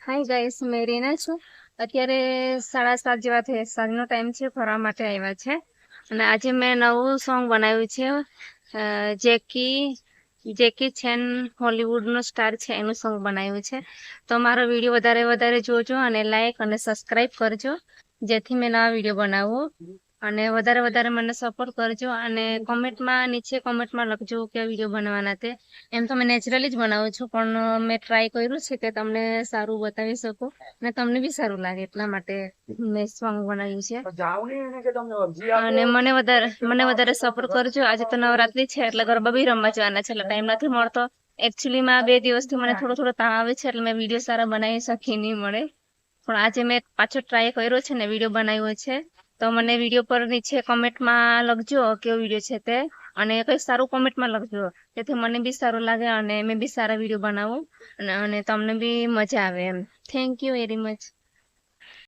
Hi guys, મેં રીના છું. અત્યારે 7:30 જેવા થયા, સાંજનો ટાઈમ છે, ફરવા માટે આવ્યા છે. અને આજે મેં નવું સોંગ બનાવ્યું છે. જેકી જેકી છેન હોલીવુડનો સ્ટાર છે, એનું સોંગ બનાવ્યું છે. તો મારો વિડીયો વધારે વધારે જોજો અને લાઈક અને સબસ્ક્રાઇબ કરજો, જેથી મેં નવા વિડીયો બનાવું. અને વધારે વધારે મને સપોર્ટ કરજો અને નીચે કોમેન્ટમાં લખજો કે વિડીયો બનાવવાના તે. એમ તો મેં નેચરલી જ બનાવું છું, પણ મેં ટ્રાય કર્યું છે કે તમને સારું બતાવી શકું અને તમને બી સારું લાગે, એટલા માટે મેં સોંગ બનાવ્યું છે. અને મને વધારે સપોર્ટ કરજો. આજે તો નવરાત્રી છે એટલે ગરબા બી રમવા જવાના છે, એટલે ટાઈમ નથી મળતો. એકચ્યુઅલી માં 2 દિવસથી મને થોડો થોડો તાવ આવે છે, એટલે મેં વિડીયો સારા બનાવી શકી નહીં મળે. પણ આજે મેં પાછો ટ્રાય કર્યો છે ને વિડીયો બનાવ્યો છે. તો મને વિડીયો પર નીચે કોમેન્ટમાં લખજો કેવો વિડીયો છે તે, અને કંઈ સારું કોમેન્ટમાં લખજો, જેથી મને બી સારું લાગે અને મેં બી સારા વિડીયો બનાવું અને તમને બી મજા આવે એમ. Thank you very much.